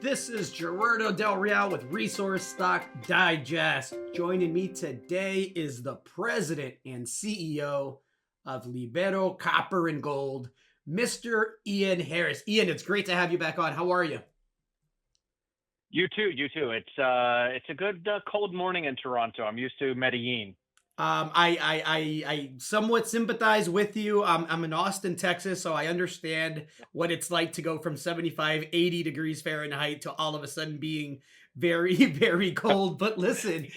This is Gerardo Del Real with Resource Stock Digest. Joining me today is the president and CEO of Libero Copper and Gold, Mr. Ian Harris. Ian, it's great to have you back on. How are you? You too, you too. It's a good cold morning in Toronto. I'm used to Medellin. I somewhat sympathize with you. I'm in Austin, Texas, so I understand what it's like to go from 75, 80 degrees Fahrenheit to all of a sudden being very, very cold. But listen,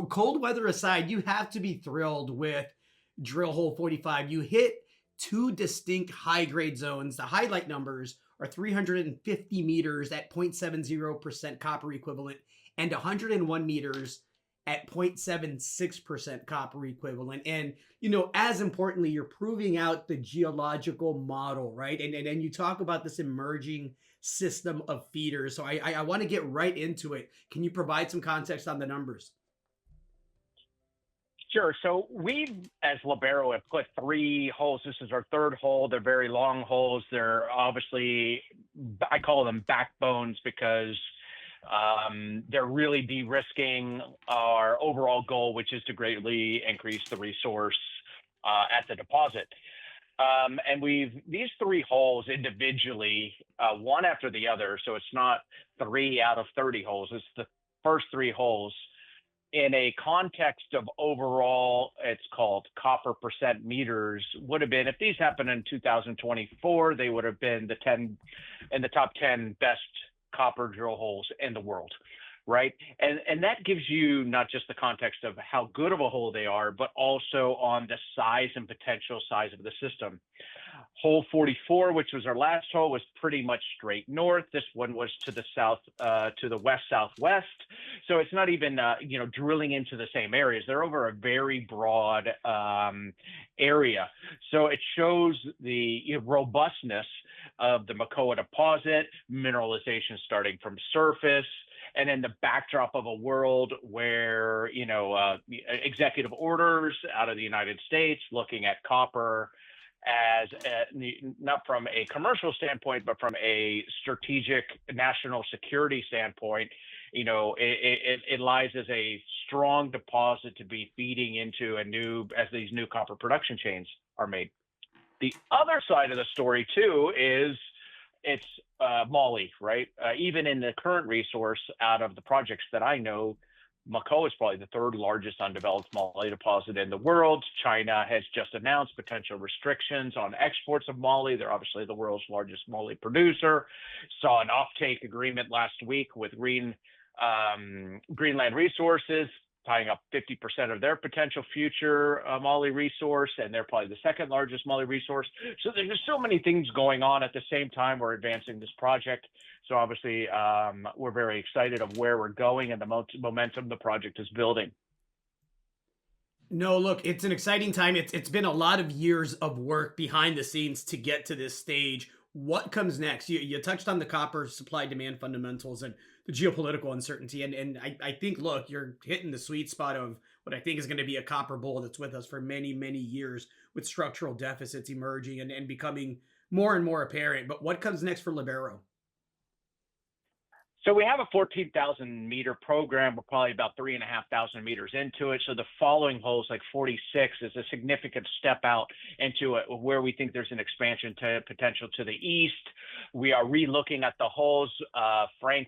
cold weather aside, you have to be thrilled with drill hole 45. You hit two distinct high grade zones. The highlight numbers are 350 meters at 0.70% copper equivalent and 101 meters at 0.76% copper equivalent. And, as importantly, you're proving out the geological model, right? And you talk about this emerging system of feeders. So I want to get right into it. Can you provide some context on the numbers? Sure. So we, as Libero, have put three holes. This is our third hole. They're very long holes. They're obviously, I call them backbones because they're really de-risking our overall goal, which is to greatly increase the resource at the deposit. And these three holes individually, one after the other. So it's not 3 out of 30 holes. It's the first three holes in a context of overall, it's called copper percent meters, would have been, if these happened in 2024, they would have been in the top 10 best copper drill holes in the world, right? And that gives you not just the context of how good of a hole they are, but also on the size and potential size of the system. Hole 44, which was our last hole, was pretty much straight north. This one was to the south, to the west southwest. So it's not even drilling into the same areas. They're over a very broad area. So it shows the robustness of the Makoa deposit, mineralization starting from surface, and in the backdrop of a world where executive orders out of the United States looking at copper as not from a commercial standpoint, but from a strategic national security standpoint, it lies as a strong deposit to be feeding into as these new copper production chains are made. The other side of the story too is it's moly, right? Even in the current resource out of the projects that I know, Makoa is probably the third largest undeveloped moly deposit in the world. China has just announced potential restrictions on exports of moly. They're obviously the world's largest moly producer. Saw an offtake agreement last week with Greenland Resources, tying up 50% of their potential future moly resource, and they're probably the second largest moly resource. So there's just so many things going on at the same time we're advancing this project. So obviously, we're very excited of where we're going and the momentum the project is building. No, look, it's an exciting time. It's been a lot of years of work behind the scenes to get to this stage. What comes next? You touched on the copper supply demand fundamentals and the geopolitical uncertainty. And I think, look, you're hitting the sweet spot of what I think is going to be a copper bull that's with us for many, many years with structural deficits emerging and becoming more and more apparent. But what comes next for Libero? So we have a 14,000 meter program. We're probably about 3,500 meters into it. So the following holes, like 46, is a significant step out into it where we think there's an expansion potential to the east. We are re-looking at the holes. Frank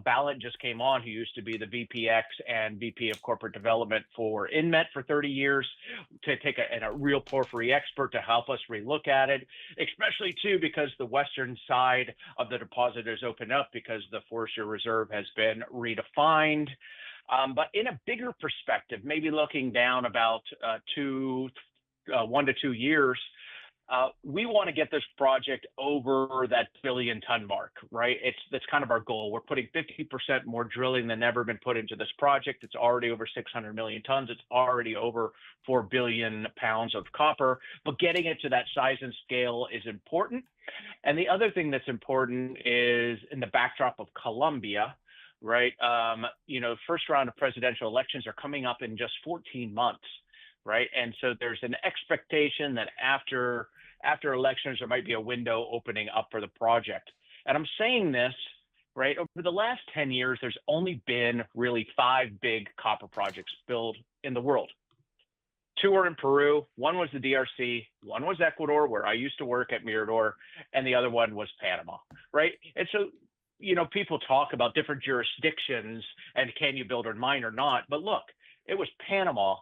Ballant just came on, who used to be the VPX and VP of Corporate Development for Inmet for 30 years, to take a real porphyry expert to help us re-look at it, especially too because the western side of the deposit is open up because the forestry reserve has been redefined. But in a bigger perspective, maybe looking down about 1 to 2 years, we want to get this project over that billion-ton mark, right? That's kind of our goal. We're putting 50% more drilling than ever been put into this project. It's already over 600 million tons. It's already over 4 billion pounds of copper. But getting it to that size and scale is important. And the other thing that's important is in the backdrop of Colombia, right? First round of presidential elections are coming up in just 14 months, right? And so there's an expectation that after elections, there might be a window opening up for the project. And I'm saying this right? Over the last 10 years, there's only been really 5 big copper projects built in the world. 2 are in Peru. One was the DRC. One was Ecuador, where I used to work at Mirador, and the other one was Panama, right? And so, people talk about different jurisdictions and can you build or mine or not. But look, it was Panama,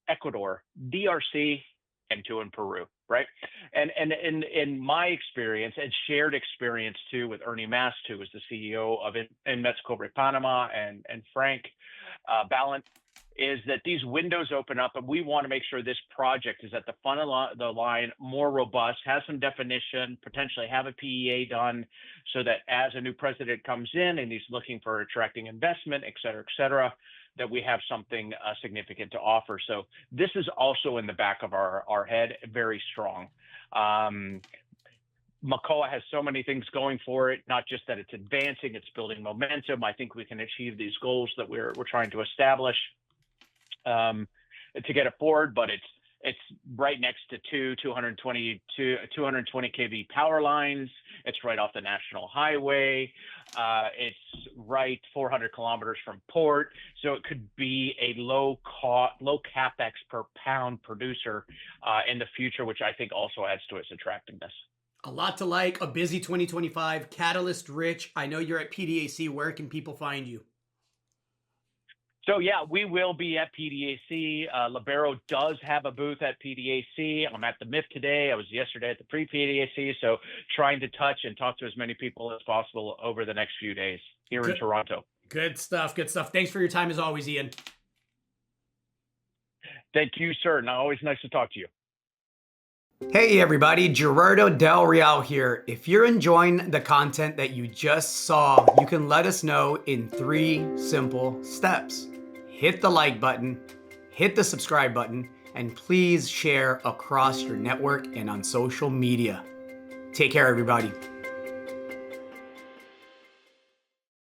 Ecuador, DRC, and 2 in Peru, right? And in my experience and shared experience too with Ernie Mast, who was the CEO of Inmetz Cobre Panama, and Frank Ballant, is that these windows open up, and we want to make sure this project is at the front of the line, more robust, has some definition, potentially have a PEA done, so that as a new president comes in and he's looking for attracting investment, et cetera, that we have something significant to offer. So this is also in the back of our head, very strong. Macoa has so many things going for it, not just that it's advancing, it's building momentum. I think we can achieve these goals that we're trying to establish to get it forward, but it's right next to 220 kV power lines. It's right off the national highway. It's right 400 kilometers from port. So it could be a low capex per pound producer in the future, which I think also adds to its attractiveness. A lot to like, a busy 2025, catalyst rich. I know you're at PDAC. Where can people find you? So yeah, we will be at PDAC. Libero does have a booth at PDAC. I'm at the MIF today. I was yesterday at the pre-PDAC. So trying to touch and talk to as many people as possible over the next few days here in Toronto. Good stuff. Good stuff. Thanks for your time as always, Ian. Thank you, sir. Now, always nice to talk to you. Hey everybody, Gerardo Del Real here. If you're enjoying the content that you just saw, you can let us know in 3 simple steps. Hit the like button, hit the subscribe button, and please share across your network and on social media. Take care, everybody.